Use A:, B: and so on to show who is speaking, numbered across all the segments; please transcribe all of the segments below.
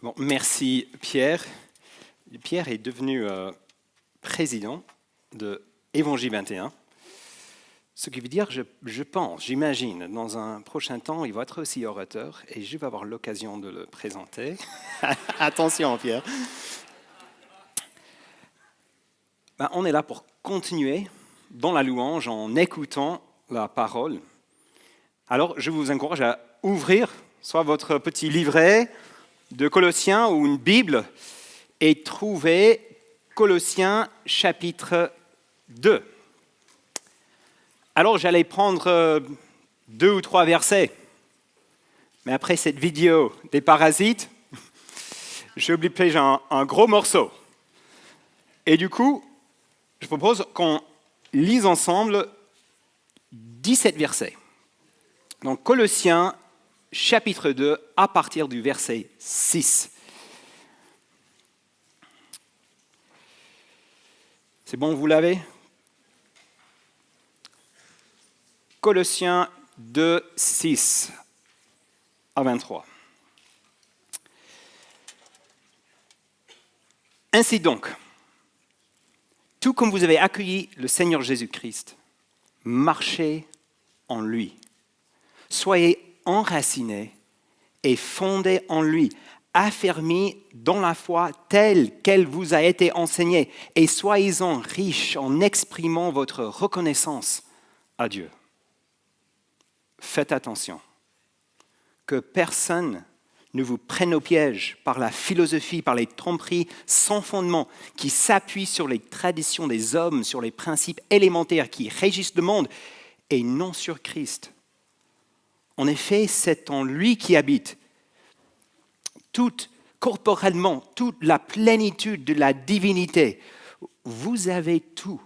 A: Bon, merci Pierre. Pierre est devenu président de Évangile 21. Ce qui veut dire, je pense, j'imagine, dans un prochain temps, il va être aussi orateur et je vais avoir l'occasion de le présenter. Attention Pierre. On est là pour continuer dans la louange en écoutant la parole. Alors, je vous encourage à ouvrir soit votre petit livret de Colossiens ou une Bible et trouver Colossiens chapitre 2. Alors, j'allais prendre 2 ou 3 versets, mais après cette vidéo des parasites, j'ai oublié de piéger un gros morceau. Et du coup, je propose qu'on lise ensemble 17 versets. Donc, Colossiens chapitre 2, à partir du verset 6. C'est bon, vous l'avez ? Colossiens 2, 6 à 23. Ainsi donc, tout comme vous avez accueilli le Seigneur Jésus-Christ, marchez en lui. Soyez enracinés et fondés en lui, affermis dans la foi telle qu'elle vous a été enseignée, et soyez-en riches en exprimant votre reconnaissance à Dieu. Faites attention, que personne ne vous prenne au piège par la philosophie, par les tromperies sans fondement qui s'appuient sur les traditions des hommes, sur les principes élémentaires qui régissent le monde et non sur Christ. En effet, c'est en lui qui habite corporellement toute la plénitude de la divinité. Vous avez tout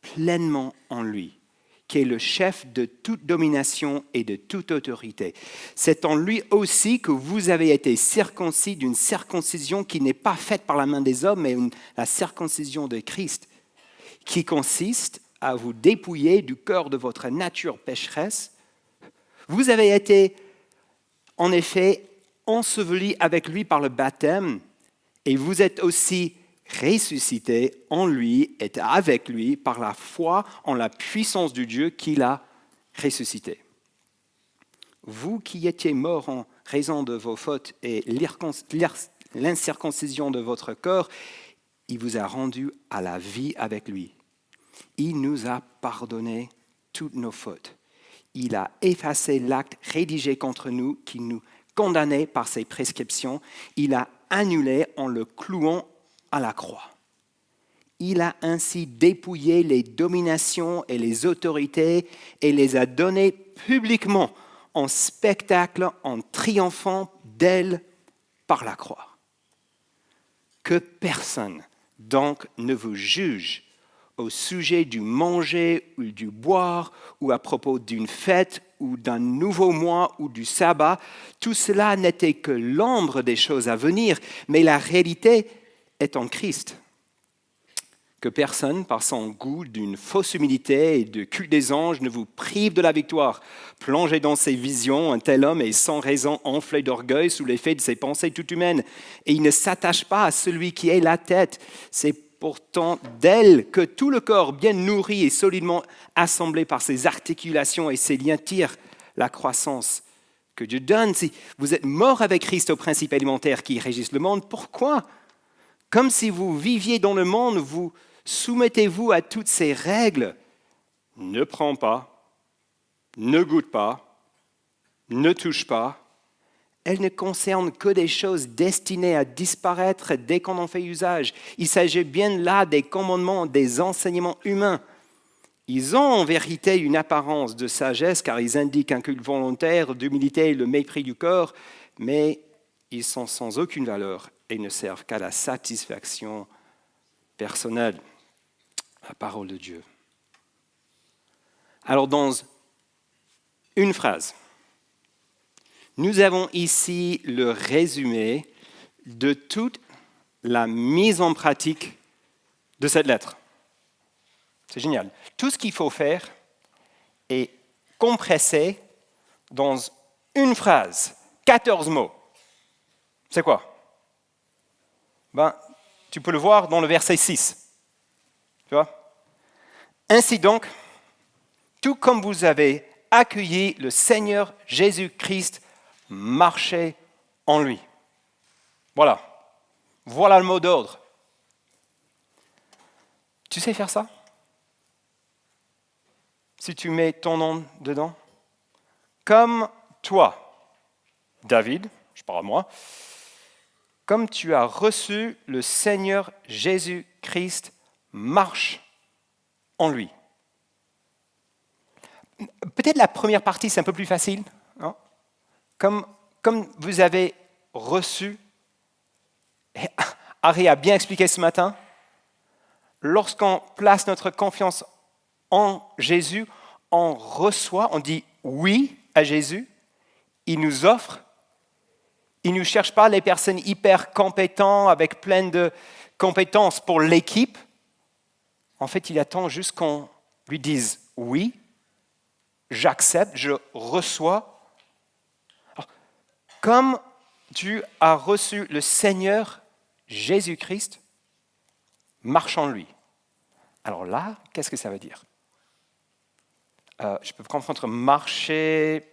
A: pleinement en lui, qui est le chef de toute domination et de toute autorité. C'est en lui aussi que vous avez été circoncis d'une circoncision qui n'est pas faite par la main des hommes, mais la circoncision de Christ, qui consiste à vous dépouiller du corps de votre nature pécheresse. Vous avez été, en effet, ensevelis avec lui par le baptême, et vous êtes aussi ressuscités en lui et avec lui par la foi en la puissance du Dieu qui l'a ressuscité. Vous qui étiez morts en raison de vos fautes et l'incirconcision de votre corps, il vous a rendus à la vie avec lui. Il nous a pardonné toutes nos fautes. Il a effacé l'acte rédigé contre nous qui nous condamnait par ses prescriptions. Il a annulé en le clouant à la croix. Il a ainsi dépouillé les dominations et les autorités et les a données publiquement en spectacle en triomphant d'elles par la croix. Que personne donc ne vous juge au sujet du manger ou du boire, ou à propos d'une fête, ou d'un nouveau mois, ou du sabbat. Tout cela n'était que l'ombre des choses à venir, mais la réalité est en Christ. Que personne, par son goût d'une fausse humilité et de culte des anges, ne vous prive de la victoire. Plongé dans ses visions, un tel homme est sans raison enflé d'orgueil sous l'effet de ses pensées toutes humaines, et il ne s'attache pas à celui qui est la tête. C'est pourtant d'elle que tout le corps, bien nourri et solidement assemblé par ses articulations et ses liens, tire la croissance que Dieu donne. Si vous êtes mort avec Christ aux principes élémentaires qui régissent le monde, pourquoi ? Comme si vous viviez dans le monde, vous soumettez-vous à toutes ces règles. Ne prends pas, ne goûte pas, ne touche pas. Elles ne concernent que des choses destinées à disparaître dès qu'on en fait usage. Il s'agit bien là des commandements, des enseignements humains. Ils ont en vérité une apparence de sagesse car ils indiquent un culte volontaire, d'humilité et le mépris du corps, mais ils sont sans aucune valeur et ne servent qu'à la satisfaction personnelle. La parole de Dieu. Alors dans une phrase, nous avons ici le résumé de toute la mise en pratique de cette lettre. C'est génial. Tout ce qu'il faut faire est compressé dans une phrase, 14 mots. C'est quoi ? Ben, tu peux le voir dans le verset 6. Tu vois? Ainsi donc, tout comme vous avez accueilli le Seigneur Jésus-Christ, marchez en lui. Voilà. Voilà le mot d'ordre. Tu sais faire ça? Si tu mets ton nom dedans? Comme toi, David, je parle à moi, comme tu as reçu le Seigneur Jésus-Christ, marche en lui. Peut-être la première partie, c'est un peu plus facile. Non? Comme vous avez reçu, Harry a bien expliqué ce matin, lorsqu'on place notre confiance en Jésus, on reçoit, on dit oui à Jésus, il nous offre, il ne cherche pas les personnes hyper compétentes avec plein de compétences pour l'équipe. En fait, il attend juste qu'on lui dise oui, j'accepte, je reçois. Alors, comme tu as reçu le Seigneur Jésus-Christ, marche en lui. Alors là, qu'est-ce que ça veut dire? Je peux comprendre marcher,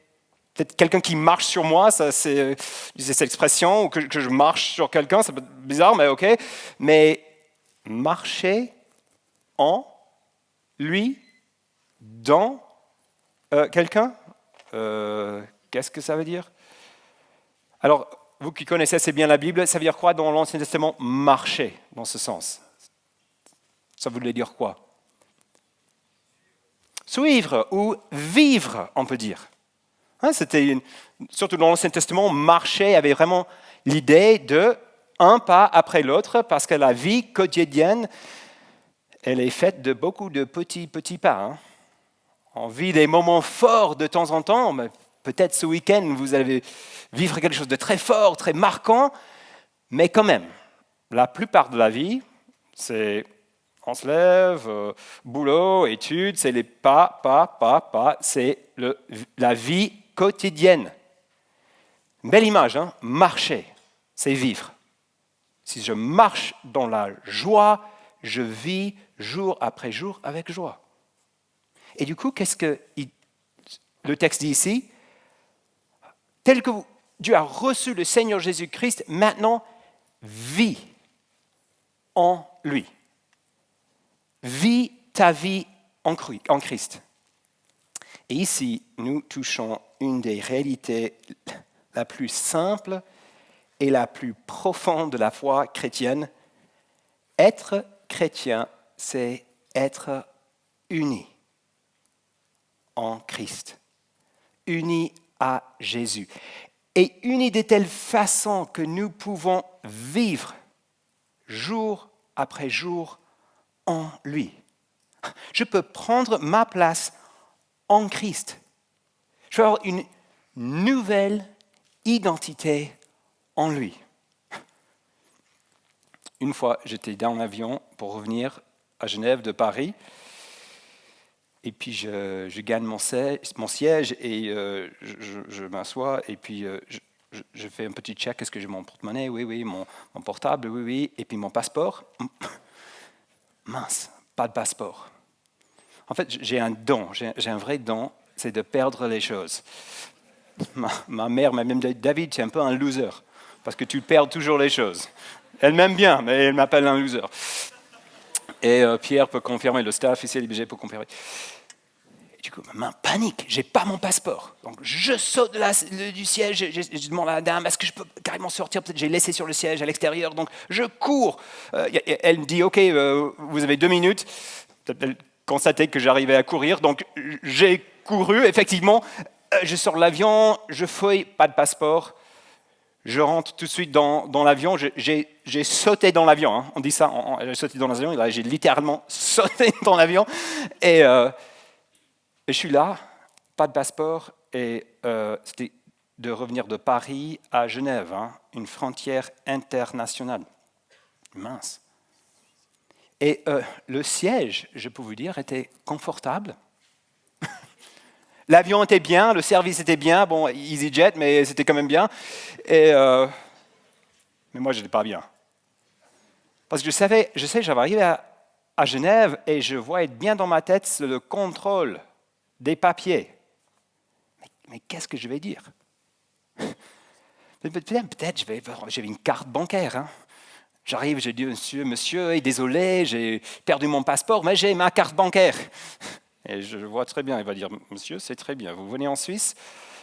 A: peut-être quelqu'un qui marche sur moi, ça, c'est cette expression, ou que je marche sur quelqu'un, ça peut être bizarre, mais ok. Mais marcher en lui, dans quelqu'un, qu'est-ce que ça veut dire? Alors, vous qui connaissez assez bien la Bible, ça veut dire quoi dans l'Ancien Testament? Marcher, dans ce sens. Ça voulait dire quoi? Suivre ou vivre, on peut dire. Hein, surtout dans l'Ancien Testament, marcher avait vraiment l'idée de un pas après l'autre, parce que la vie quotidienne, elle est faite de beaucoup de petits pas. Hein. On vit des moments forts de temps en temps, mais peut-être ce week-end, vous allez vivre quelque chose de très fort, très marquant, mais quand même, la plupart de la vie, c'est on se lève, boulot, études, c'est les pas, c'est la vie quotidienne. Une belle image, hein? Marcher, c'est vivre. Si je marche dans la joie, je vis jour après jour avec joie. Et du coup, qu'est-ce que le texte dit ici? Tel que Dieu a reçu le Seigneur Jésus-Christ, maintenant, vis en lui. Vis ta vie en Christ. Et ici, nous touchons une des réalités la plus simple et la plus profonde de la foi chrétienne. Être chrétien, c'est être uni en Christ, uni à Jésus. Et uni de telle façon que nous pouvons vivre jour après jour en lui. Je peux prendre ma place en Christ. Je peux avoir une nouvelle identité en lui. Une fois, j'étais dans l'avion pour revenir à Genève de Paris. Et puis, je gagne mon siège et je m'assois. Et puis, je fais un petit check. Est-ce que j'ai mon porte-monnaie? Oui. Mon portable? Oui. Et puis, mon passeport? Mince, pas de passeport. En fait, j'ai un don, j'ai un vrai don, c'est de perdre les choses. Ma mère m'a même dit, David, tu es un peu un loser, parce que tu perds toujours les choses. Elle m'aime bien, mais elle m'appelle un loser. Et Pierre peut confirmer, le staff ici à l'IBG peut confirmer. Et du coup, ma main panique, j'ai pas mon passeport. Donc je saute du siège, je demande à la dame, est-ce que je peux carrément sortir? Peut-être j'ai laissé sur le siège à l'extérieur, donc je cours. Elle me dit, ok, vous avez 2 minutes. Elle constatait que j'arrivais à courir, donc j'ai couru, effectivement. Je sors de l'avion, je fouille, pas de passeport. Je rentre tout de suite dans l'avion. J'ai sauté dans l'avion. Hein. On dit ça, j'ai sauté dans l'avion. J'ai littéralement sauté dans l'avion. Et je suis là, pas de passeport. Et c'était de revenir de Paris à Genève, hein, une frontière internationale. Mince. Et le siège, je peux vous dire, était confortable. L'avion était bien, le service était bien, bon, EasyJet, mais c'était quand même bien. Mais moi, je n'étais pas bien. Parce que je sais, j'avais arrivé à Genève et je voyais bien dans ma tête le contrôle des papiers. Mais qu'est-ce que je vais dire? Peut-être j'avais une carte bancaire. Hein. J'arrive, je dis monsieur, désolé, j'ai perdu mon passeport, mais j'ai ma carte bancaire. Et je vois très bien, il va dire, monsieur, c'est très bien, vous venez en Suisse,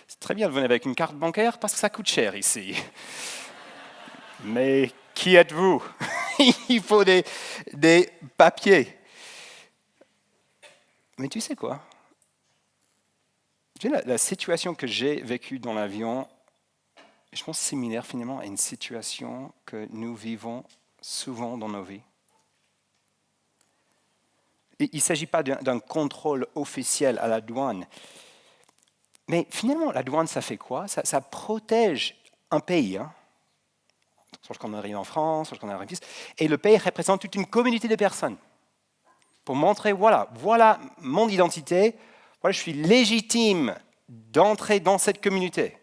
A: c'est très bien de venir avec une carte bancaire parce que ça coûte cher ici. Mais qui êtes-vous? Il faut des papiers. Mais tu sais quoi? La situation que j'ai vécue dans l'avion, je pense similaire finalement à une situation que nous vivons souvent dans nos vies. Il ne s'agit pas d'un contrôle officiel à la douane. Mais finalement, la douane, ça fait quoi? Ça protège un pays. Hein? Lorsqu'on arrive en France, lorsqu'on arrive ici. Et le pays représente toute une communauté de personnes. Pour montrer, voilà mon identité, voilà, je suis légitime d'entrer dans cette communauté.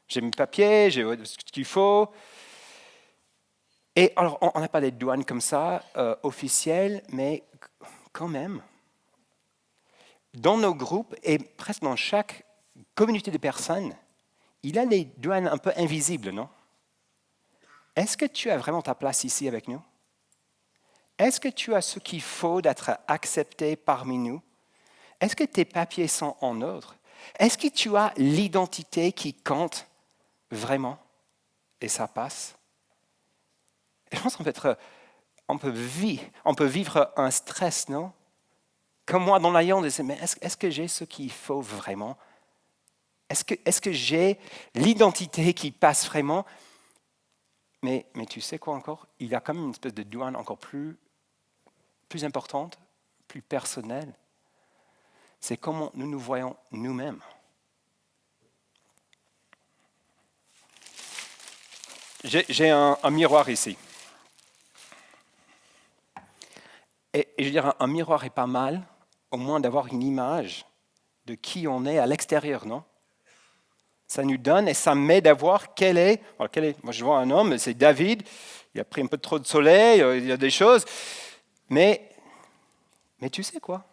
A: J'ai mes papiers, j'ai ce qu'il faut. Et alors, on n'a pas des douanes comme ça, officielles, mais quand même, dans nos groupes et presque dans chaque communauté de personnes, il y a des douanes un peu invisibles, non? Est-ce que tu as vraiment ta place ici avec nous? Est-ce que tu as ce qu'il faut d'être accepté parmi nous? Est-ce que tes papiers sont en ordre? Est-ce que tu as l'identité qui compte vraiment? Et ça passe? Et je pense qu'on peut vivre un stress, non? Comme moi dans l'avion, mais est-ce que j'ai ce qu'il faut vraiment? Est-ce que j'ai l'identité qui passe vraiment? Mais tu sais quoi encore? Il y a quand même une espèce de douane encore plus importante, plus personnelle. C'est comment nous nous voyons nous-mêmes. J'ai un miroir ici. Et je veux dire, un miroir est pas mal, au moins d'avoir une image de qui on est à l'extérieur, non? Ça nous donne et ça m'aide à voir quel est. Moi, je vois un homme, c'est David, il a pris un peu trop de soleil, il y a des choses. Mais tu sais quoi?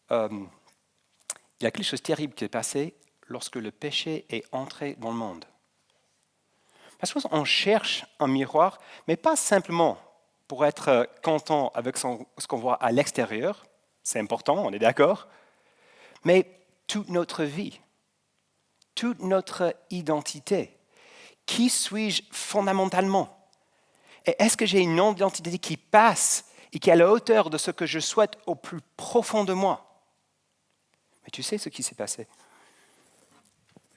A: Il y a quelque chose de terrible qui est passé lorsque le péché est entré dans le monde. Parce qu'on cherche un miroir, mais pas simplement pour être content avec ce qu'on voit à l'extérieur, c'est important, on est d'accord, mais toute notre vie, toute notre identité. Qui suis-je fondamentalement? Et est-ce que j'ai une identité qui passe et qui est à la hauteur de ce que je souhaite au plus profond de moi? Mais tu sais ce qui s'est passé?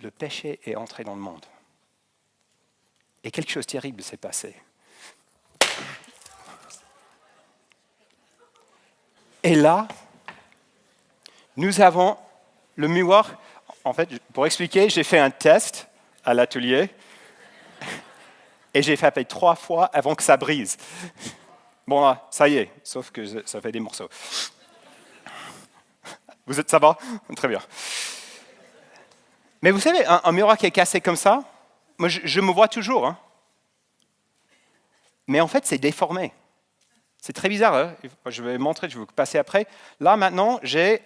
A: Le péché est entré dans le monde. Et quelque chose de terrible s'est passé. Et là, nous avons le miroir. En fait, pour expliquer, j'ai fait un test à l'atelier et j'ai fait 3 fois avant que ça brise. Bon, là, ça y est, sauf que ça fait des morceaux. Ça va? Très bien. Mais vous savez, un miroir qui est cassé comme ça, moi je me vois toujours. Hein. Mais en fait, c'est déformé. C'est très bizarre. Hein. Je vais montrer, je vais vous passer après. Là, maintenant, j'ai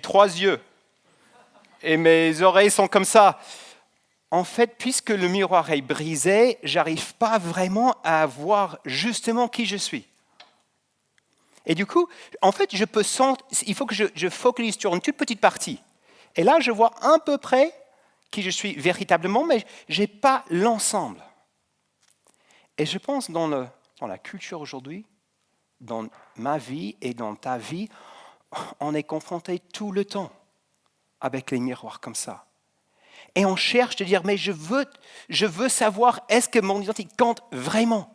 A: 3 yeux. Et mes oreilles sont comme ça. En fait, puisque le miroir est brisé, j'arrive pas vraiment à voir justement qui je suis. Et du coup, en fait, il faut que je focalise sur une toute petite partie. Et là, je vois à peu près qui je suis véritablement, mais je n'ai pas l'ensemble. Et je pense dans la culture aujourd'hui, dans ma vie et dans ta vie, on est confronté tout le temps avec les miroirs comme ça. Et on cherche de dire, mais je veux savoir, est-ce que mon identité compte vraiment?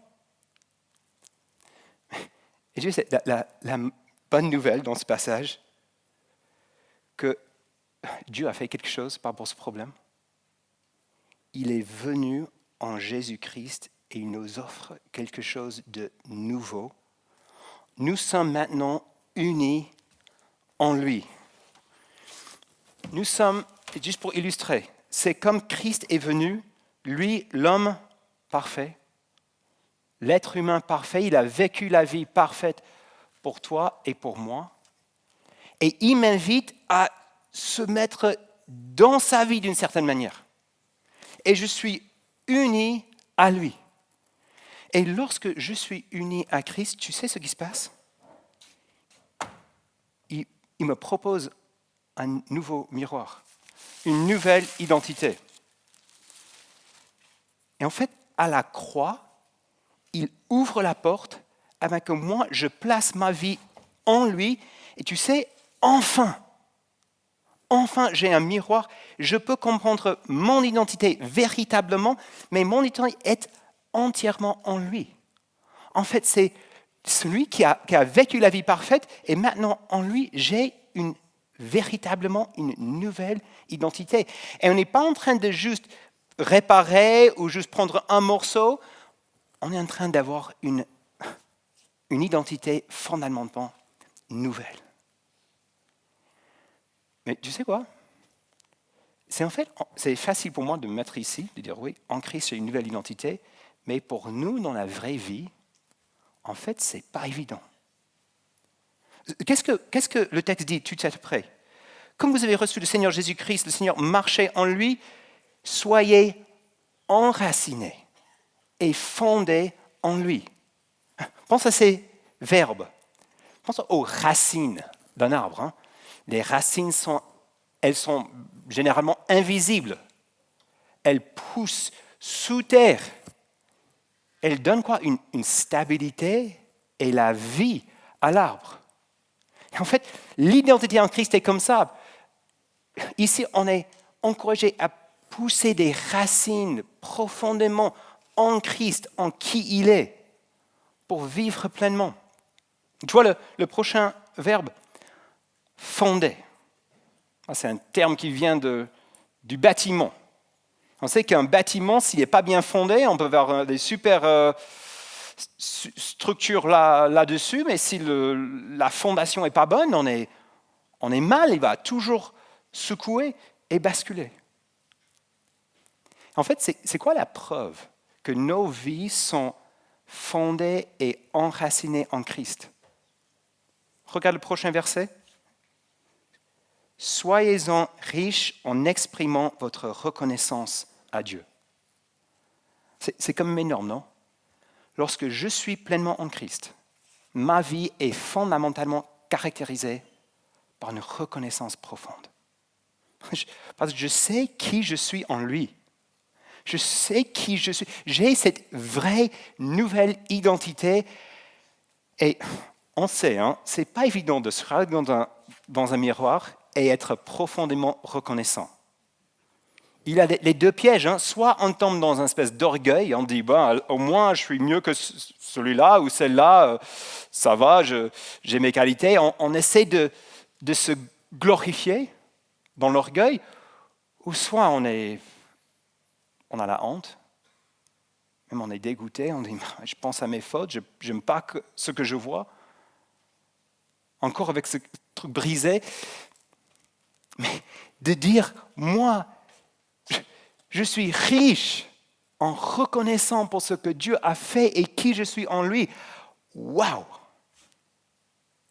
A: Et tu sais, la bonne nouvelle dans ce passage, que Dieu a fait quelque chose par rapport à ce problème. Il est venu en Jésus-Christ et il nous offre quelque chose de nouveau. Nous sommes maintenant unis en lui. Nous sommes, juste pour illustrer, c'est comme Christ est venu, lui, l'homme parfait, l'être humain parfait, il a vécu la vie parfaite pour toi et pour moi. Et il m'invite à se mettre dans sa vie d'une certaine manière. Et je suis uni à lui. Et lorsque je suis uni à Christ, tu sais ce qui se passe? Il me propose un nouveau miroir, une nouvelle identité. Et en fait, à la croix, il ouvre la porte afin que moi, je place ma vie en lui. Et tu sais, enfin, j'ai un miroir. Je peux comprendre mon identité véritablement, mais mon identité est entièrement en lui. En fait, c'est celui qui a vécu la vie parfaite et maintenant, en lui, j'ai véritablement une nouvelle identité. Et on n'est pas en train de juste réparer ou juste prendre un morceau. On est en train d'avoir une identité fondamentalement nouvelle. Mais tu sais quoi? C'est facile pour moi de me mettre ici, de dire oui, en Christ, j'ai une nouvelle identité, mais pour nous, dans la vraie vie, en fait, ce n'est pas évident. Qu'est-ce que le texte dit tout après? Comme vous avez reçu le Seigneur Jésus-Christ, le Seigneur marchez en lui, soyez enracinés et fondés en lui. Pense à ces verbes. Pense aux racines d'un arbre. Hein. Les racines elles sont généralement invisibles. Elles poussent sous terre. Elles donnent quoi? Une stabilité et la vie à l'arbre. Et en fait, l'identité en Christ est comme ça. Ici, on est encouragé à pousser des racines profondément en Christ, en qui il est, pour vivre pleinement. Tu vois le prochain verbe, fonder. C'est un terme qui vient du bâtiment. On sait qu'un bâtiment, s'il n'est pas bien fondé, on peut avoir des super structures là-dessus, mais si la fondation n'est pas bonne, on est mal, il va toujours secouer et basculer. En fait, c'est quoi la preuve que nos vies sont fondées et enracinées en Christ? Regarde le prochain verset. Soyez-en riches en exprimant votre reconnaissance à Dieu. C'est quand même énorme, non? Lorsque je suis pleinement en Christ, ma vie est fondamentalement caractérisée par une reconnaissance profonde. Parce que je sais qui je suis en lui. Je sais qui je suis. J'ai cette vraie nouvelle identité. Et on sait, ce n'est pas évident de se regarder dans un miroir et être profondément reconnaissant. Il y a les deux pièges. Soit on tombe dans une espèce d'orgueil, on dit au moins je suis mieux que celui-là ou celle-là, ça va, j'ai mes qualités. On essaie de se glorifier dans l'orgueil, ou soit on a la honte, même on est dégoûté, on dit je pense à mes fautes, je n'aime pas ce que je vois. Encore avec ce truc brisé. Mais de dire, moi, je suis riche en reconnaissant pour ce que Dieu a fait et qui je suis en lui. Waouh!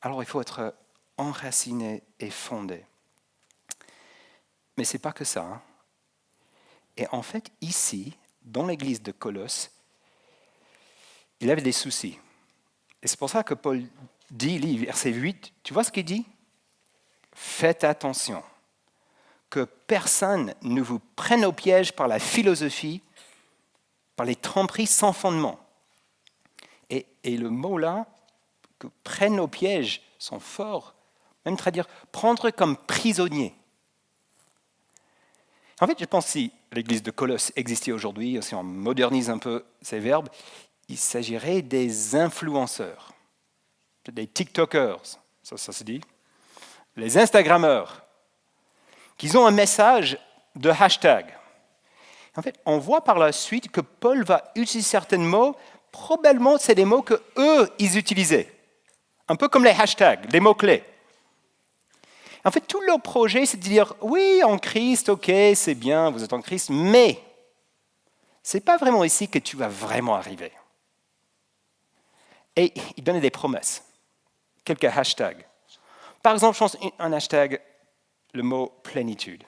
A: Alors il faut être enraciné et fondé. Mais ce n'est pas que ça. Hein. Et en fait, ici, dans l'église de Colosse, il avait des soucis. Et c'est pour ça que Paul dit, verset 8, tu vois ce qu'il dit? Faites attention que personne ne vous prenne au piège par la philosophie, par les tromperies sans fondement. Et le mot là, que prenne au piège, sont forts, même traduire prendre comme prisonnier. En fait, je pense que si l'église de Colosse existait aujourd'hui, si on modernise un peu ces verbes, il s'agirait des influenceurs, des TikTokers, ça se dit, les Instagrammeurs, qui ont un message de hashtag. En fait, on voit par la suite que Paul va utiliser certains mots, probablement c'est des mots que eux ils utilisaient, un peu comme les hashtags, les mots-clés. En fait, tout leur projet, c'est de dire, oui, en Christ, ok, c'est bien, vous êtes en Christ, mais ce n'est pas vraiment ici que tu vas vraiment arriver. Et il donnait des promesses, quelques hashtags. Par exemple, je pense un hashtag, le mot plénitude.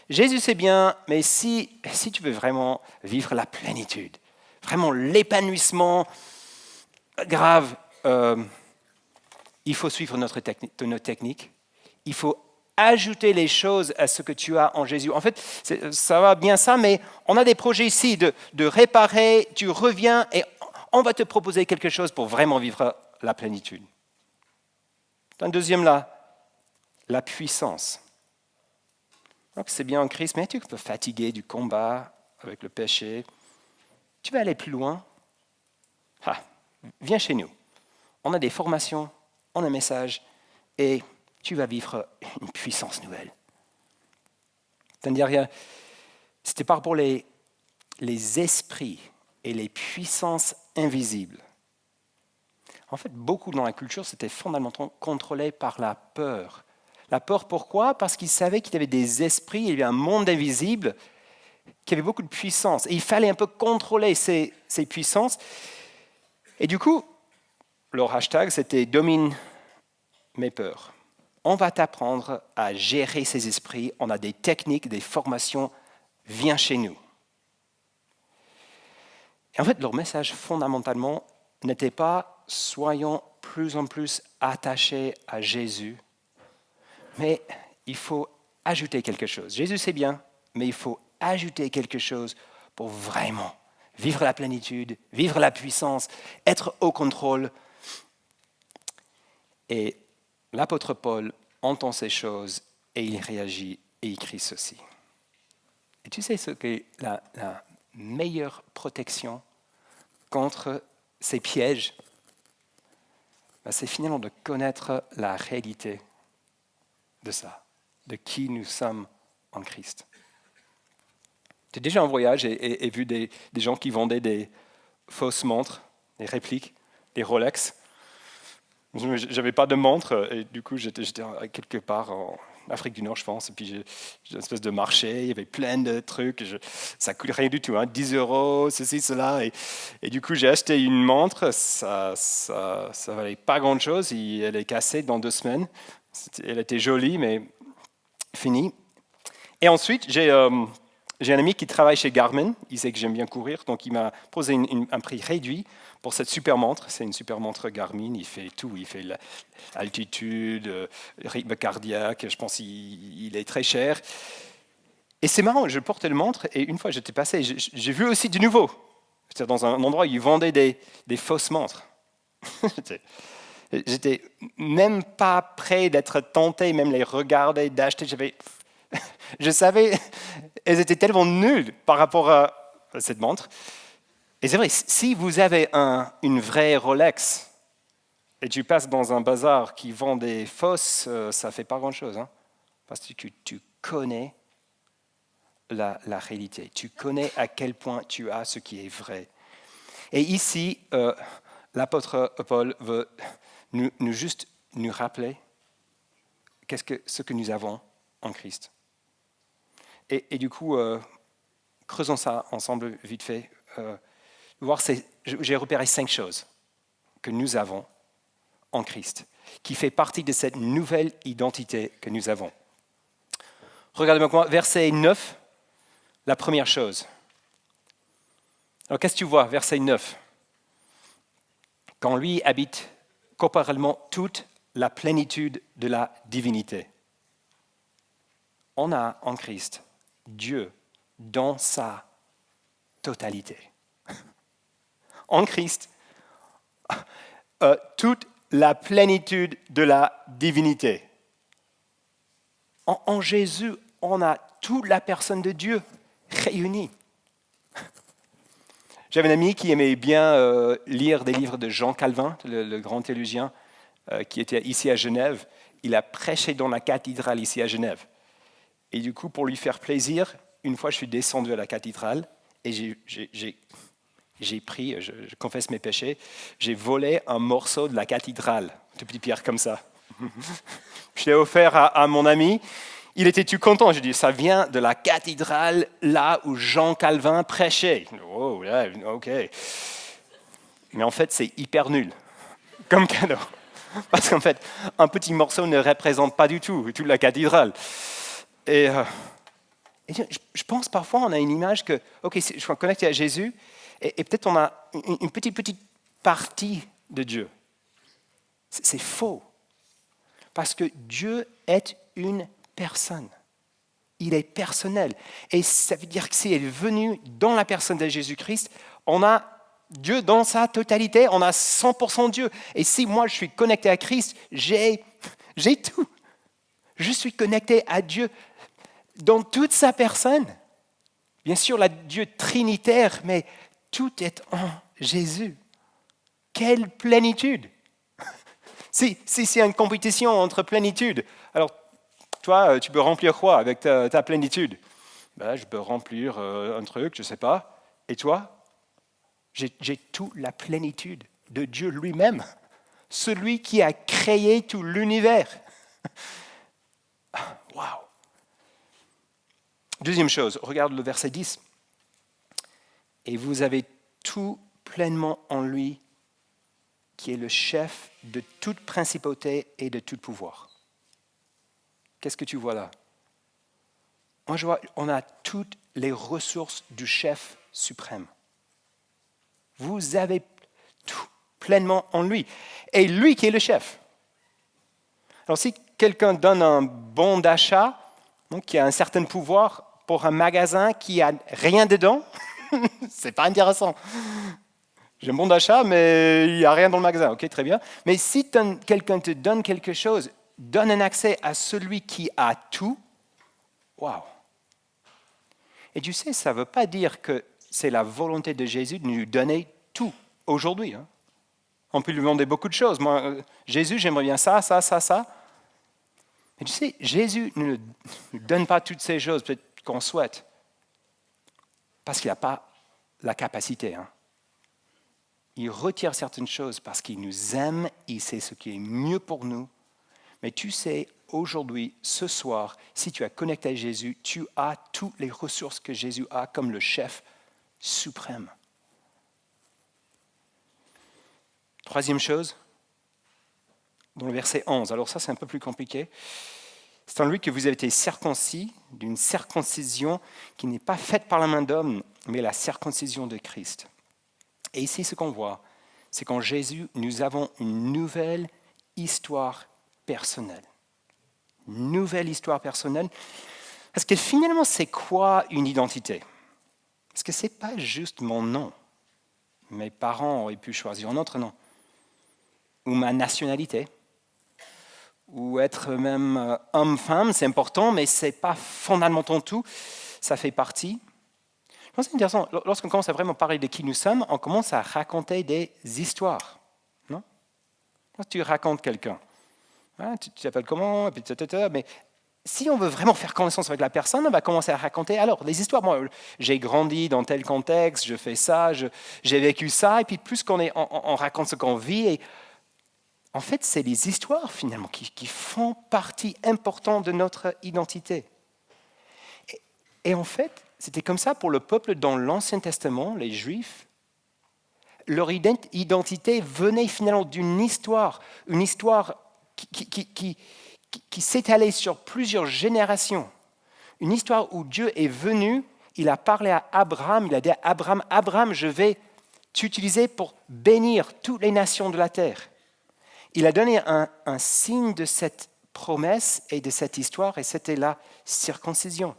A: Jésus, c'est bien, mais si tu veux vraiment vivre la plénitude, vraiment l'épanouissement grave, il faut suivre notre technique. Il faut ajouter les choses à ce que tu as en Jésus. En fait, ça va bien ça, mais on a des projets ici de réparer, tu reviens et on va te proposer quelque chose pour vraiment vivre la plénitude. Un deuxième là, la puissance. Donc c'est bien en Christ, mais tu peux fatiguer du combat avec le péché. Tu veux aller plus loin? Viens chez nous. On a des formations, on a un message et tu vas vivre une puissance nouvelle. C'est-à-dire, c'était par rapport les esprits et les puissances invisibles. En fait, beaucoup dans la culture, c'était fondamentalement contrôlé par la peur. La peur, pourquoi? Parce qu'ils savaient qu'il y avait des esprits, il y avait un monde invisible qui avait beaucoup de puissance. Et il fallait un peu contrôler ces puissances. Et du coup, leur hashtag, c'était « Domine mes peurs ». On va t'apprendre à gérer ces esprits. On a des techniques, des formations. Viens chez nous. Et en fait, leur message, fondamentalement, n'était pas « soyons plus en plus attachés à Jésus », mais il faut ajouter quelque chose. Jésus, c'est bien, mais il faut ajouter quelque chose pour vraiment vivre la plénitude, vivre la puissance, être au contrôle. Et l'apôtre Paul entend ces choses et il réagit et il crie ceci. Et tu sais ce qu'est la meilleure protection contre ces pièges? C'est finalement de connaître la réalité de ça, de qui nous sommes en Christ. Tu es déjà en voyage et vu des gens qui vendaient des fausses montres, des répliques, des Rolex. Je n'avais pas de montre et du coup j'étais quelque part en Afrique du Nord, je pense, et puis j'ai une espèce de marché, il y avait plein de trucs, ça ne coûte rien du tout, 10 €, ceci, cela, et du coup j'ai acheté une montre, ça valait pas grand-chose, elle est cassée dans 2 semaines, elle était jolie, mais finie. Et ensuite, j'ai un ami qui travaille chez Garmin, il sait que j'aime bien courir, donc il m'a posé un prix réduit pour cette super montre. C'est une super montre Garmin, il fait tout, il fait l'altitude, le rythme cardiaque, je pense qu'il est très cher. Et c'est marrant, je portais le montre et une fois j'étais passé, j'ai vu aussi du nouveau. J'étais dans un endroit où ils vendaient des fausses montres. J'étais même pas prêt d'être tenté, même les regarder, d'acheter. Je savais, elles étaient tellement nulles par rapport à cette montre. Et c'est vrai, si vous avez une vraie Rolex et tu passes dans un bazar qui vend des fausses, ça ne fait pas grand-chose. Parce que tu connais la réalité. Tu connais à quel point tu as ce qui est vrai. Et ici, l'apôtre Paul veut nous rappeler ce que nous avons en Christ. Et du coup, creusons ça ensemble vite fait. J'ai repéré 5 choses que nous avons en Christ, qui fait partie de cette nouvelle identité que nous avons. Regardez-moi, verset 9, la première chose. Alors qu'est-ce que tu vois, verset 9? Qu'en lui habite corporellement toute la plénitude de la divinité. On a en Christ Dieu dans sa totalité. En Christ, toute la plénitude de la divinité. En Jésus, on a toute la personne de Dieu réunie. J'avais un ami qui aimait bien lire des livres de Jean Calvin, le grand théologien, qui était ici à Genève. Il a prêché dans la cathédrale ici à Genève. Et du coup, pour lui faire plaisir, une fois je suis descendu à la cathédrale et j'ai pris, je confesse mes péchés, j'ai volé un morceau de la cathédrale, une toute petite pierre comme ça. Je l'ai offert à mon ami. Il était tout content. J'ai dit, ça vient de la cathédrale là où Jean Calvin prêchait. Oh, yeah, ok. Mais en fait, c'est hyper nul comme cadeau. Parce qu'en fait, un petit morceau ne représente pas du tout toute la cathédrale. Et je pense parfois, on a une image que, ok, je suis connecté à Jésus, et peut-être on a une petite partie de Dieu. C'est faux. Parce que Dieu est une personne. Il est personnel. Et ça veut dire que s'il est venu dans la personne de Jésus-Christ, on a Dieu dans sa totalité, on a 100% Dieu. Et si moi je suis connecté à Christ, j'ai tout. Je suis connecté à Dieu dans toute sa personne. Bien sûr, la Dieu trinitaire, mais tout est en Jésus. Quelle plénitude! Si c'est une compétition entre plénitude, alors toi, tu peux remplir quoi avec ta plénitude? Je peux remplir un truc, je ne sais pas. Et toi? J'ai toute la plénitude de Dieu lui-même, celui qui a créé tout l'univers. Waouh! Deuxième chose, regarde le verset 10. Et vous avez tout pleinement en lui, qui est le chef de toute principauté et de tout pouvoir. Qu'est-ce que tu vois là? Moi, je vois, on a toutes les ressources du chef suprême. Vous avez tout pleinement en lui. Et lui qui est le chef. Alors si quelqu'un donne un bon d'achat, donc qui a un certain pouvoir pour un magasin qui n'a rien dedans, c'est pas intéressant. J'ai un bon d'achat, mais il n'y a rien dans le magasin. Ok, très bien. Mais si quelqu'un te donne quelque chose, donne un accès à celui qui a tout, waouh! Et tu sais, ça ne veut pas dire que c'est la volonté de Jésus de nous donner tout aujourd'hui. Hein. On peut lui demander beaucoup de choses. Moi, Jésus, j'aimerais bien ça. Mais tu sais, Jésus ne nous donne pas toutes ces choses, peut-être qu'on souhaite, parce qu'il n'a pas la capacité. Hein. Il retire certaines choses parce qu'il nous aime, il sait ce qui est mieux pour nous. Mais tu sais, aujourd'hui, ce soir, si tu es connecté à Jésus, tu as toutes les ressources que Jésus a comme le chef suprême. Troisième chose, dans le verset 11. Alors ça, c'est un peu plus compliqué. C'est en lui que vous avez été circoncis d'une circoncision qui n'est pas faite par la main d'homme, mais la circoncision de Christ. Et ici, ce qu'on voit, c'est qu'en Jésus, nous avons une nouvelle histoire personnelle. Une nouvelle histoire personnelle. Parce que finalement, c'est quoi une identité? Parce que ce n'est pas juste mon nom. Mes parents auraient pu choisir un autre nom. Ou ma nationalité. Ou être même homme-femme, c'est important, mais ce n'est pas fondamentalement tout. Ça fait partie. Je pense que c'est intéressant, lorsqu'on commence à vraiment parler de qui nous sommes, on commence à raconter des histoires. Non? Quand tu racontes quelqu'un, hein, tu t'appelles comment, et puis mais si on veut vraiment faire connaissance avec la personne, on va commencer à raconter alors les histoires. Moi, j'ai grandi dans tel contexte, je fais ça, j'ai vécu ça, et puis plus on raconte ce qu'on vit, et en fait, c'est les histoires finalement qui font partie importante de notre identité. Et en fait, c'était comme ça pour le peuple dans l'Ancien Testament, les Juifs. Leur identité venait finalement d'une histoire, une histoire qui s'étalait sur plusieurs générations. Une histoire où Dieu est venu, il a parlé à Abraham, il a dit à Abraham, Abraham, je vais t'utiliser pour bénir toutes les nations de la terre. Il a donné un signe de cette promesse et de cette histoire, et c'était la circoncision.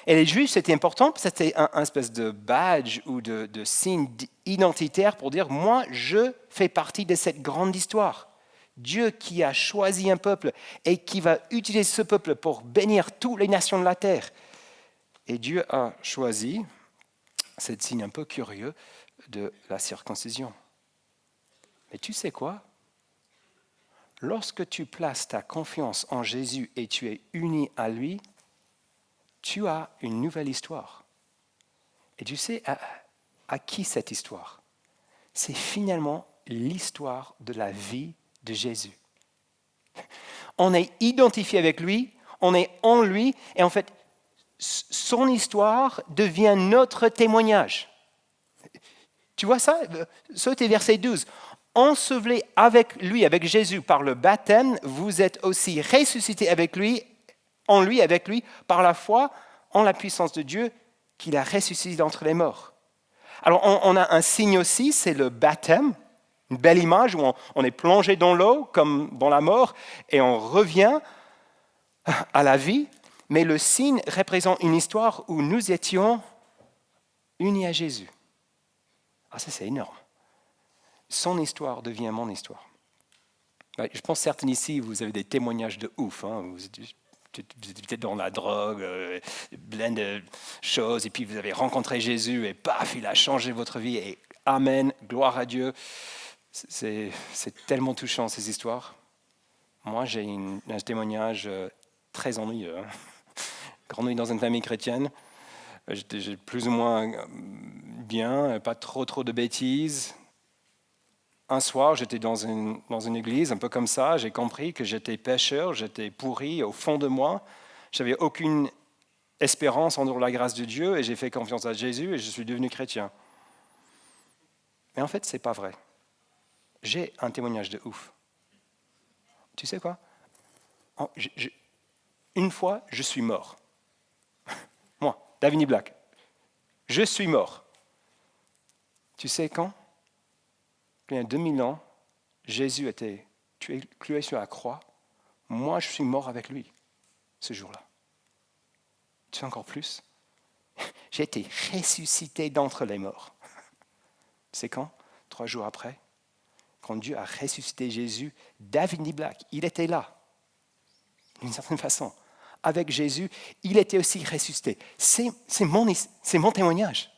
A: Et les Juifs, c'était important, c'était un espèce de badge ou de signe identitaire pour dire, moi, je fais partie de cette grande histoire. Dieu qui a choisi un peuple et qui va utiliser ce peuple pour bénir toutes les nations de la terre. Et Dieu a choisi, c'est signe un peu curieux, de la circoncision. Mais tu sais quoi? Lorsque tu places ta confiance en Jésus et tu es uni à lui, tu as une nouvelle histoire. Et tu sais à qui cette histoire? C'est finalement l'histoire de la vie de Jésus. On est identifié avec lui, on est en lui, et en fait, son histoire devient notre témoignage. Tu vois ça? Sautez verset 12. Ensevelés avec lui, avec Jésus, par le baptême, vous êtes aussi ressuscités avec lui, par la foi en la puissance de Dieu qu'il a ressuscité d'entre les morts. Alors, on a un signe aussi, c'est le baptême, une belle image où on est plongé dans l'eau, comme dans la mort, et on revient à la vie. Mais le signe représente une histoire où nous étions unis à Jésus. Ah, ça, c'est énorme. Son histoire devient mon histoire. Je pense que certains ici, vous avez des témoignages de ouf. Hein. Vous êtes peut-être dans la drogue, plein de choses, et puis vous avez rencontré Jésus, et paf, il a changé votre vie, et amen, gloire à Dieu. C'est tellement touchant, ces histoires. Moi, j'ai un témoignage très ennuyeux. Hein. Grandi dans une famille chrétienne, j'étais plus ou moins bien, pas trop de bêtises. Un soir, j'étais dans une église, un peu comme ça, j'ai compris que j'étais pécheur, j'étais pourri au fond de moi. Je n'avais aucune espérance en dehors de la grâce de Dieu et j'ai fait confiance à Jésus et je suis devenu chrétien. Mais en fait, ce n'est pas vrai. J'ai un témoignage de ouf. Tu sais quoi? Une fois, je suis mort. Moi, Davini Black. Je suis mort. Tu sais quand? Il y a 2000 ans, Jésus était cloué sur la croix. Moi, je suis mort avec lui ce jour-là. Tu sais encore plus? J'ai été ressuscité d'entre les morts. C'est quand? 3 jours après, quand Dieu a ressuscité Jésus, Davini Black, il était là, d'une certaine façon. Avec Jésus, il était aussi ressuscité. C'est mon témoignage.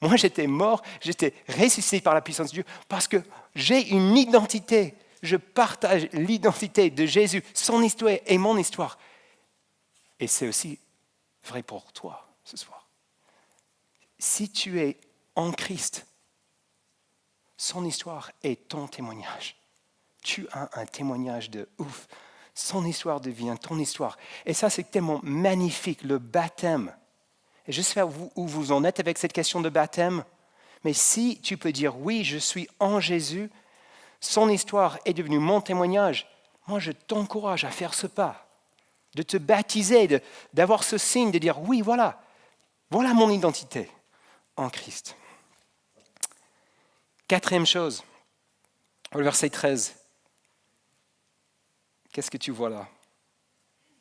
A: Moi, j'étais mort, j'étais ressuscité par la puissance de Dieu parce que j'ai une identité. Je partage l'identité de Jésus, son histoire et mon histoire. Et c'est aussi vrai pour toi ce soir. Si tu es en Christ, son histoire est ton témoignage. Tu as un témoignage de ouf. Son histoire devient ton histoire. Et ça, c'est tellement magnifique, le baptême. Et je ne sais pas où vous en êtes avec cette question de baptême, mais si tu peux dire oui, je suis en Jésus, son histoire est devenue mon témoignage, moi je t'encourage à faire ce pas, de te baptiser, d'avoir ce signe, de dire oui, voilà mon identité en Christ. 4e chose, au verset 13, qu'est-ce que tu vois là?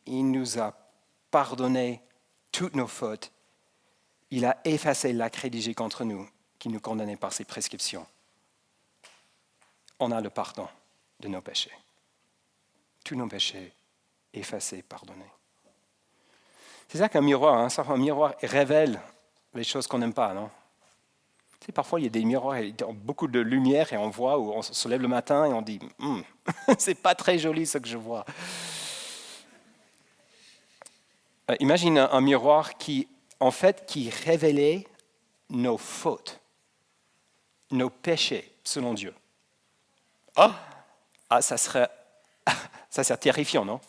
A: Il nous a pardonné toutes nos fautes. Il a effacé l'acte rédigé contre nous, qui nous condamnait par ses prescriptions. On a le pardon de nos péchés. Tous nos péchés effacés, pardonnés. C'est ça qu'un miroir, un miroir révèle les choses qu'on n'aime pas, non? Tu sais, parfois, il y a des miroirs qui ont beaucoup de lumière et on voit, ou on se lève le matin et on dit c'est pas très joli ce que je vois. Imagine un miroir qui révélait nos fautes, nos péchés, selon Dieu. Ça serait terrifiant, non?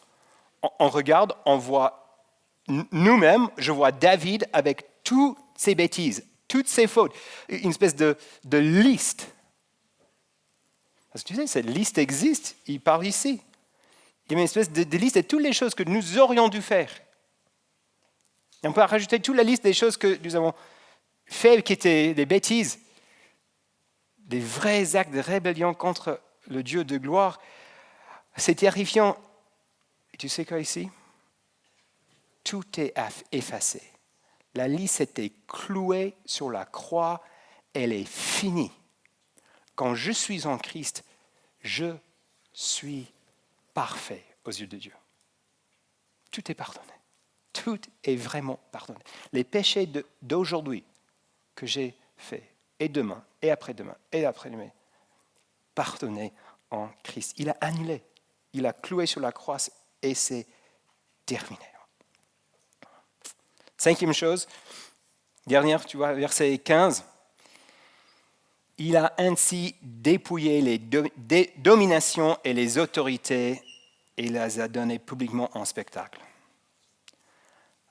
A: On regarde, on voit nous-mêmes, je vois David avec toutes ses bêtises, toutes ses fautes, une espèce de liste. Parce que tu sais, cette liste existe, il parle ici. Il y a une espèce de liste de toutes les choses que nous aurions dû faire. Et on peut rajouter toute la liste des choses que nous avons faites qui étaient des bêtises, des vrais actes de rébellion contre le Dieu de gloire. C'est terrifiant. Et tu sais quoi ici? Tout est effacé. La liste était clouée sur la croix. Elle est finie. Quand je suis en Christ, je suis parfait aux yeux de Dieu. Tout est pardonné. Tout est vraiment pardonné. Les péchés d'aujourd'hui que j'ai faits, et demain, et après-demain, et après-demain, pardonnés en Christ. Il a annulé. Il a cloué sur la croix et c'est terminé. 5e chose, dernière, tu vois, verset 15. Il a ainsi dépouillé les dominations et les autorités et les a données publiquement en spectacle.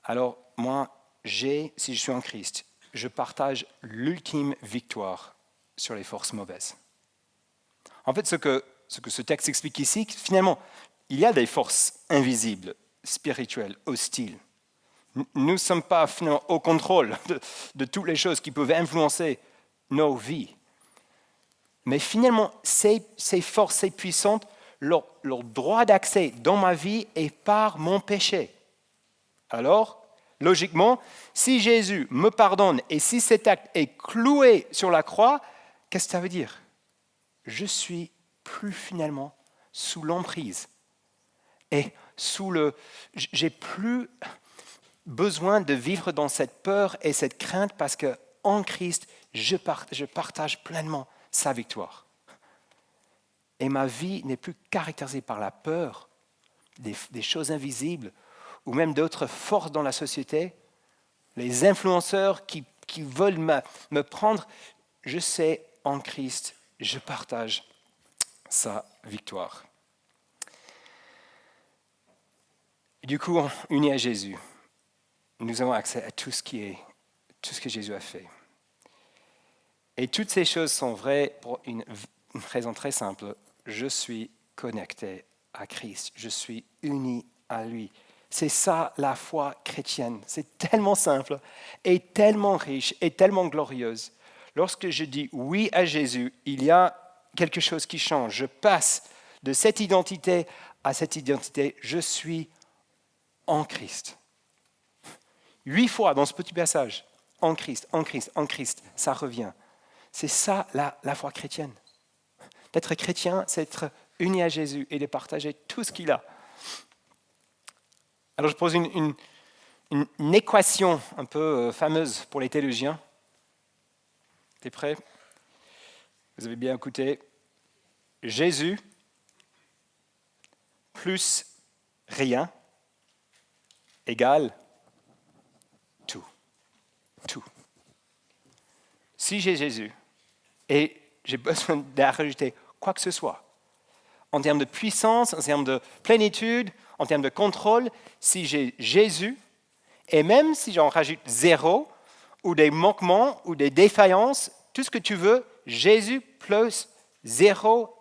A: Alors, moi, si je suis en Christ, je partage l'ultime victoire sur les forces mauvaises. En fait, ce que ce texte explique ici, finalement, il y a des forces invisibles, spirituelles, hostiles. Nous ne sommes pas finalement au contrôle de toutes les choses qui peuvent influencer nos vies. Mais finalement, ces forces, ces puissantes, leur droit d'accès dans ma vie est par mon péché. Alors, logiquement, si Jésus me pardonne et si cet acte est cloué sur la croix, qu'est-ce que ça veut dire? Je suis plus finalement sous l'emprise et j'ai plus besoin de vivre dans cette peur et cette crainte parce qu'en Christ, je partage pleinement sa victoire. Et ma vie n'est plus caractérisée par la peur des choses invisibles ou même d'autres forces dans la société, les influenceurs qui veulent me prendre. Je sais, en Christ, je partage sa victoire. Et du coup, unis à Jésus, nous avons accès à tout ce que Jésus a fait. Et toutes ces choses sont vraies pour une raison très simple. Je suis connecté à Christ. Je suis uni à lui. C'est ça la foi chrétienne. C'est tellement simple et tellement riche et tellement glorieuse. Lorsque je dis oui à Jésus, il y a quelque chose qui change. Je passe de cette identité à cette identité. Je suis en Christ. 8 fois dans ce petit passage. En Christ, en Christ, en Christ. Ça revient. C'est ça la foi chrétienne. D'être chrétien, c'est être uni à Jésus et de partager tout ce qu'il a. Alors je pose une équation un peu fameuse pour les théologiens. T'es prêt? Vous avez bien écouté. Jésus plus rien égale tout. Tout. Si j'ai Jésus et j'ai besoin d'ajouter quoi que ce soit, en termes de puissance, en termes de plénitude, en termes de contrôle, si j'ai Jésus, et même si j'en rajoute 0, ou des manquements, ou des défaillances, tout ce que tu veux, Jésus plus 0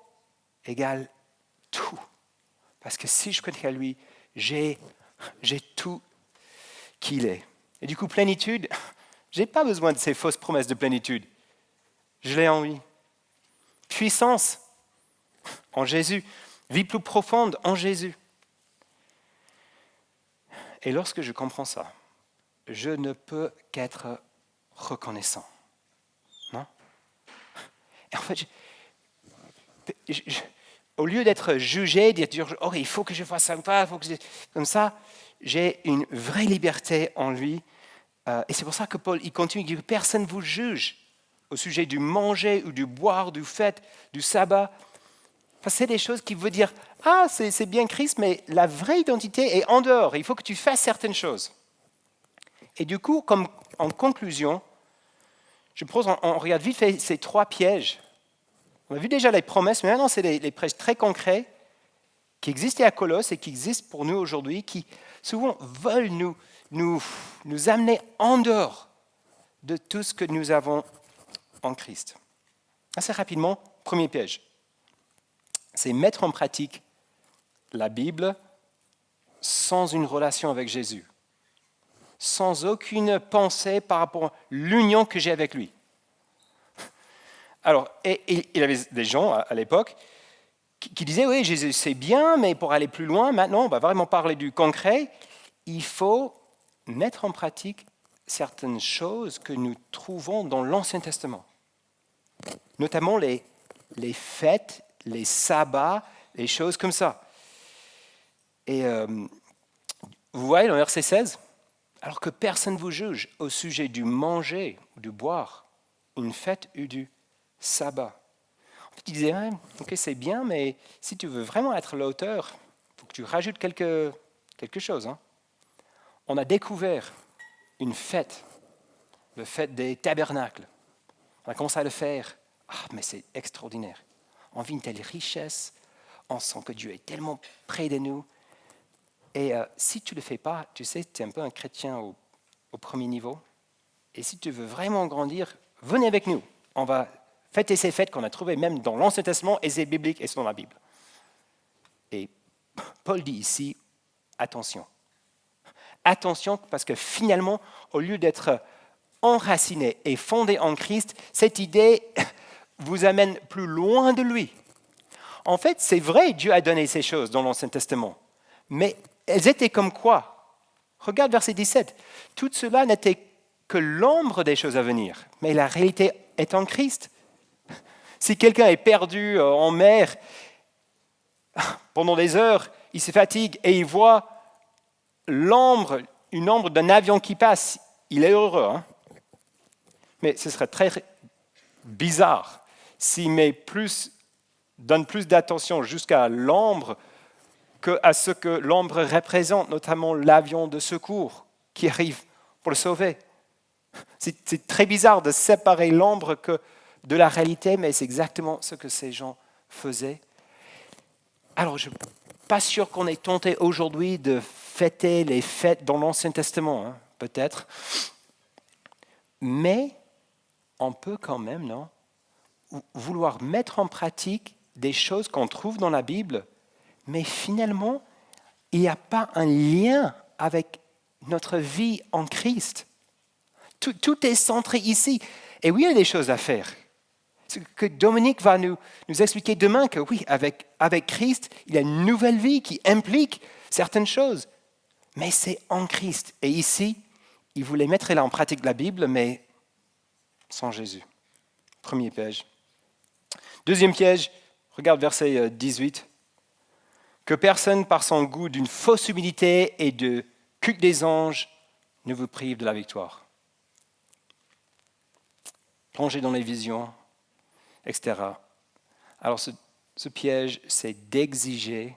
A: égale tout. Parce que si je connais à lui, j'ai tout qu'il est. Et du coup, plénitude, je n'ai pas besoin de ces fausses promesses de plénitude. Je l'ai en lui. Puissance, en Jésus. Vie plus profonde, en Jésus. Et lorsque je comprends ça, je ne peux qu'être reconnaissant. Non? Et en fait, au lieu d'être jugé, de dire oh, il faut que je fasse ça ou pas, comme ça, j'ai une vraie liberté en lui. Et c'est pour ça que Paul il continue, il dit personne ne vous juge au sujet du manger ou du boire, du fête, du sabbat. Enfin, c'est des choses qui veulent dire ah, c'est bien Christ, mais la vraie identité est en dehors. Il faut que tu fasses certaines choses. Et du coup, comme en conclusion, on regarde vite fait ces 3 pièges. On a vu déjà les promesses, mais maintenant c'est les pièges très concrets qui existaient à Colosse et qui existent pour nous aujourd'hui, qui souvent veulent nous amener en dehors de tout ce que nous avons en Christ. Assez rapidement, premier piège, c'est mettre en pratique la Bible sans une relation avec Jésus, sans aucune pensée par rapport à l'union que j'ai avec lui. Alors, et il y avait des gens à l'époque qui disaient, oui, Jésus c'est bien, mais pour aller plus loin, maintenant, on va vraiment parler du concret, il faut mettre en pratique certaines choses que nous trouvons dans l'Ancien Testament, notamment les fêtes, les sabbats, les choses comme ça. Et vous voyez dans le verset 16, alors que personne ne vous juge au sujet du manger ou du boire, une fête ou du sabbat. En fait, il disait, ouais, ok, c'est bien, mais si tu veux vraiment être l'auteur, il faut que tu rajoutes quelque chose. Hein. On a découvert une fête, la fête des tabernacles. On a commencé à le faire. Ah, mais c'est extraordinaire. On vit une telle richesse, on sent que Dieu est tellement près de nous. Et si tu ne le fais pas, tu sais, tu es un peu un chrétien au premier niveau. Et si tu veux vraiment grandir, venez avec nous. On va fêter ces fêtes qu'on a trouvées même dans l'Ancien Testament, et c'est biblique, et c'est dans la Bible. Et Paul dit ici, attention. Attention, parce que finalement, au lieu d'être enraciné et fondé en Christ, cette idée vous amène plus loin de lui. En fait, c'est vrai, Dieu a donné ces choses dans l'Ancien Testament, mais elles étaient comme quoi? Regarde verset 17. Tout cela n'était que l'ombre des choses à venir, mais la réalité est en Christ. Si quelqu'un est perdu en mer pendant des heures, il se fatigue et il voit une ombre d'un avion qui passe, il est heureux. Hein? Mais ce serait très bizarre s'il donne plus d'attention jusqu'à l'ombre qu'à ce que l'ombre représente, notamment l'avion de secours qui arrive pour le sauver. C'est très bizarre de séparer l'ombre de la réalité, mais c'est exactement ce que ces gens faisaient. Alors, je ne suis pas sûr qu'on est tenté aujourd'hui de fêter les fêtes dans l'Ancien Testament, hein, peut-être. Mais on peut quand même, non, vouloir mettre en pratique des choses qu'on trouve dans la Bible, mais finalement, il n'y a pas un lien avec notre vie en Christ. Tout est centré ici. Et oui, il y a des choses à faire. Ce que Dominique va nous expliquer demain, que oui, avec Christ, il y a une nouvelle vie qui implique certaines choses. Mais c'est en Christ. Et ici, il voulait mettre là en pratique la Bible, mais sans Jésus. Premier piège. Deuxième piège, regarde verset 18. Que personne, par son goût d'une fausse humilité et de culte des anges, ne vous prive de la victoire. Plongez dans les visions, etc. Alors ce piège, c'est d'exiger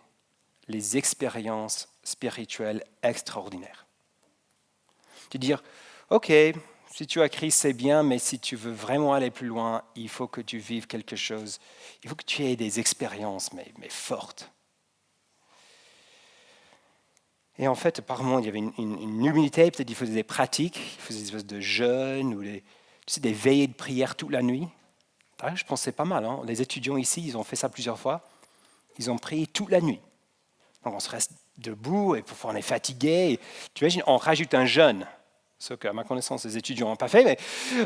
A: les expériences spirituelles extraordinaires. De dire, ok, si tu as Christ, c'est bien, mais si tu veux vraiment aller plus loin, il faut que tu vives quelque chose. Il faut que tu aies des expériences, mais fortes. Et en fait, apparemment, il y avait une humilité, peut-être il faisait des pratiques, il faisait des espèces de jeûnes ou des veillées de prière toute la nuit. Je pense que c'est pas mal. Hein. Les étudiants ici, ils ont fait ça plusieurs fois. Ils ont prié toute la nuit. Donc on se reste debout et parfois on est fatigué. Tu imagines, on rajoute un jeûne. Ce qu'à ma connaissance, les étudiants n'ont pas fait, mais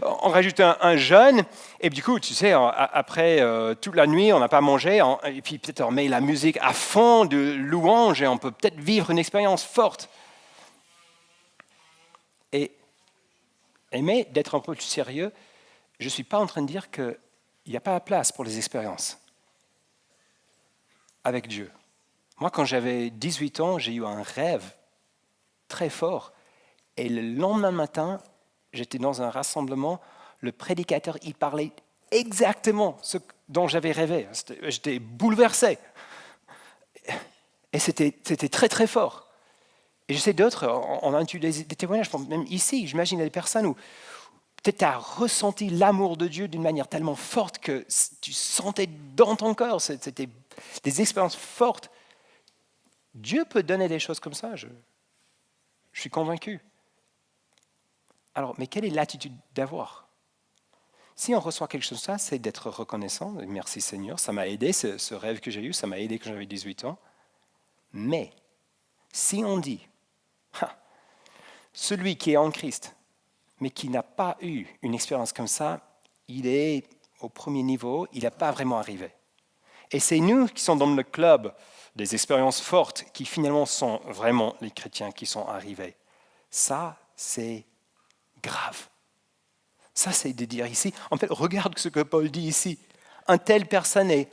A: on rajoute un jeûne. Et du coup, tu sais, après toute la nuit, on n'a pas mangé. Et puis peut-être on met la musique à fond de louange et on peut peut-être vivre une expérience forte. Mais d'être un peu plus sérieux, je ne suis pas en train de dire qu'il n'y a pas la place pour les expériences avec Dieu. Moi, quand j'avais 18 ans, j'ai eu un rêve très fort. Et le lendemain matin, j'étais dans un rassemblement. Le prédicateur, il parlait exactement ce dont j'avais rêvé. J'étais bouleversé. Et c'était très, très fort. Et je sais d'autres, on a eu des témoignages, même ici, j'imagine des personnes où peut-être tu as ressenti l'amour de Dieu d'une manière tellement forte que tu sentais dans ton corps. C'était des expériences fortes. Dieu peut donner des choses comme ça, je suis convaincu. Alors, mais quelle est l'attitude d'avoir? Si on reçoit quelque chose comme ça, c'est d'être reconnaissant. Merci Seigneur, ça m'a aidé, ce rêve que j'ai eu, ça m'a aidé quand j'avais 18 ans. Mais, si on dit, celui qui est en Christ, mais qui n'a pas eu une expérience comme ça, il est au premier niveau, il n'a pas vraiment arrivé. Et c'est nous qui sommes dans le club des expériences fortes qui finalement sont vraiment les chrétiens qui sont arrivés. Ça, c'est grave. Ça, c'est de dire ici, en fait, regarde ce que Paul dit ici. Une telle personne est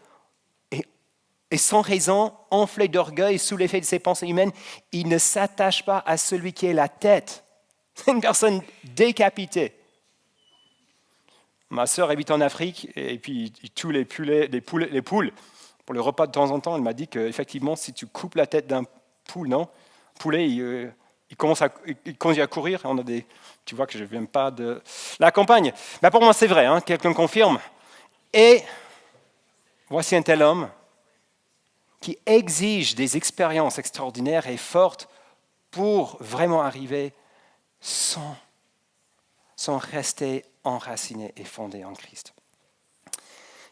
A: sans raison, enflé d'orgueil, sous l'effet de ses pensées humaines. Il ne s'attache pas à celui qui est la tête. C'est une personne décapitée. Ma sœur habite en Afrique et puis tous les poules, pour le repas de temps en temps, elle m'a dit qu'effectivement, si tu coupes la tête d'un poulet, il commence à courir. Tu vois que je ne viens pas de la campagne. Mais pour moi, c'est vrai, hein, quelqu'un confirme. Et voici un tel homme qui exige des expériences extraordinaires et fortes pour vraiment arriver sans sont restés enracinés et fondés en Christ.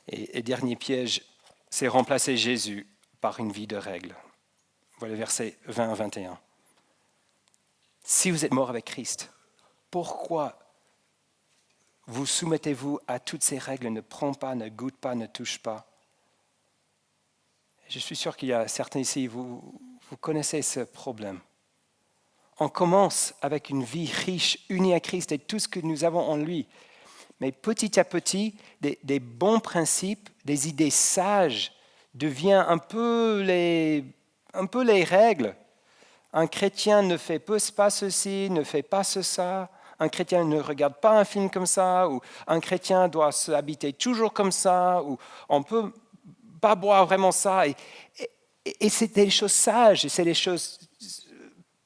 A: Et dernier piège, c'est remplacer Jésus par une vie de règles. Voilà versets 20 à 21. Si vous êtes mort avec Christ, pourquoi vous soumettez-vous à toutes ces règles? Ne prends pas, ne goûte pas, ne touche pas. Je suis sûr qu'il y a certains ici, vous connaissez ce problème. On commence avec une vie riche, unie à Christ et tout ce que nous avons en lui. Mais petit à petit, des bons principes, des idées sages deviennent un peu les règles. Un chrétien ne fait pas ceci, ne fait pas ça. Un chrétien ne regarde pas un film comme ça. Ou un chrétien doit s'habiter toujours comme ça. Ou on ne peut pas boire vraiment ça. Et c'est des choses sages, et c'est des choses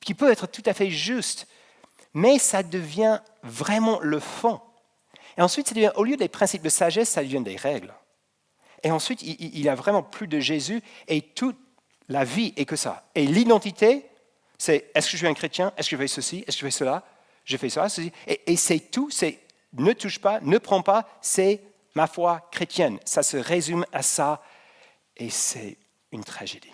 A: qui peuvent être tout à fait justes. Mais ça devient vraiment le fond. Et ensuite, ça devient, au lieu des principes de sagesse, ça devient des règles. Et ensuite, il n'y a vraiment plus de Jésus et toute la vie est que ça. Et l'identité, c'est est-ce que je suis un chrétien? Est-ce que je fais ceci? Est-ce que je fais cela? Je fais ça, ceci. Et c'est tout, c'est ne touche pas, ne prends pas, c'est ma foi chrétienne. Ça se résume à ça et c'est une tragédie.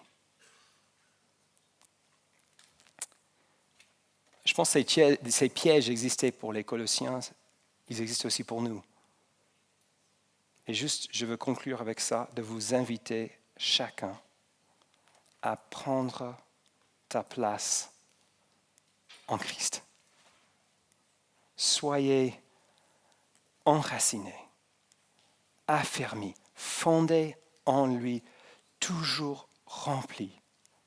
A: Je pense que ces pièges existaient pour les Colossiens, ils existent aussi pour nous. Et juste, je veux conclure avec ça, de vous inviter chacun à prendre ta place en Christ. Soyez enracinés, affermis, fondés en lui, toujours remplis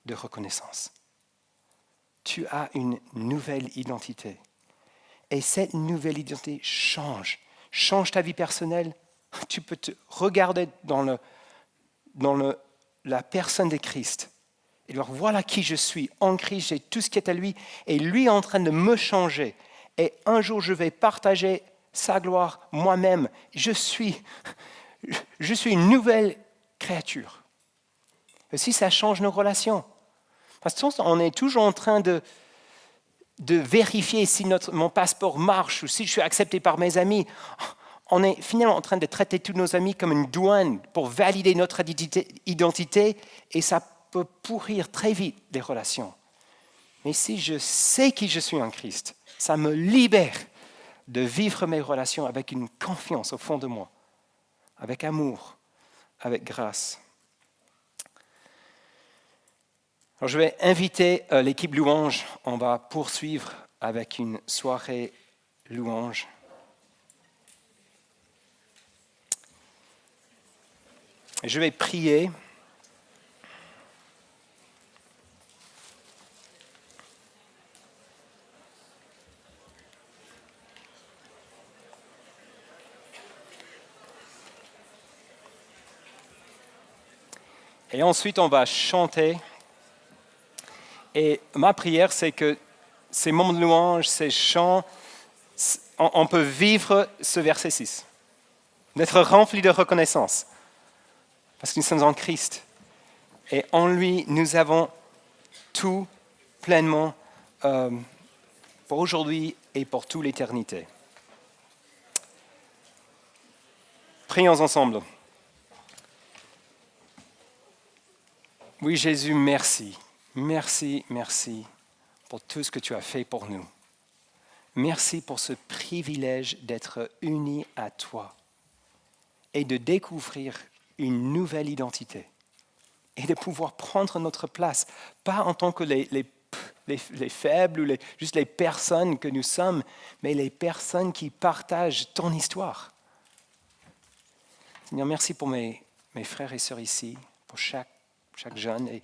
A: de reconnaissance. Tu as une nouvelle identité. Et cette nouvelle identité change ta vie personnelle. Tu peux te regarder dans la personne de Christ et dire voilà qui je suis. En Christ, j'ai tout ce qui est à lui. Et lui est en train de me changer. Et un jour, je vais partager sa gloire moi-même. Je suis une nouvelle créature. Et si ça change nos relations. Parce qu'on est toujours en train de vérifier si mon passeport marche ou si je suis accepté par mes amis. On est finalement en train de traiter tous nos amis comme une douane pour valider notre identité et ça peut pourrir très vite les relations. Mais si je sais qui je suis en Christ, ça me libère de vivre mes relations avec une confiance au fond de moi, avec amour, avec grâce. Alors, je vais inviter l'équipe louange. On va poursuivre avec une soirée louange. Je vais prier. Et ensuite, on va chanter. Et ma prière, c'est que ces moments de louange, ces chants, on peut vivre ce verset 6. D'être rempli de reconnaissance. Parce que nous sommes en Christ. Et en lui, nous avons tout pleinement pour aujourd'hui et pour toute l'éternité. Prions ensemble. Oui, Jésus, merci. Merci, merci pour tout ce que tu as fait pour nous. Merci pour ce privilège d'être unis à toi et de découvrir une nouvelle identité et de pouvoir prendre notre place, pas en tant que les faibles ou juste les personnes que nous sommes, mais les personnes qui partagent ton histoire. Seigneur, merci pour mes frères et sœurs ici, pour chaque jeune. Et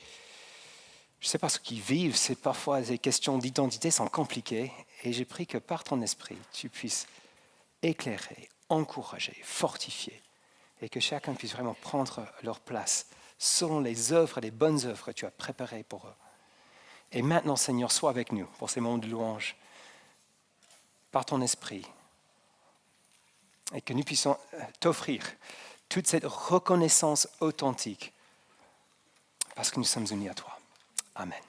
A: je sais pas ce qu'ils vivent, c'est parfois des questions d'identité sont compliquées. Et j'ai pris que par ton esprit, tu puisses éclairer, encourager, fortifier. Et que chacun puisse vraiment prendre leur place selon les œuvres, les bonnes œuvres que tu as préparées pour eux. Et maintenant, Seigneur, sois avec nous pour ces moments de louange, par ton esprit. Et que nous puissions t'offrir toute cette reconnaissance authentique parce que nous sommes unis à toi. Amen.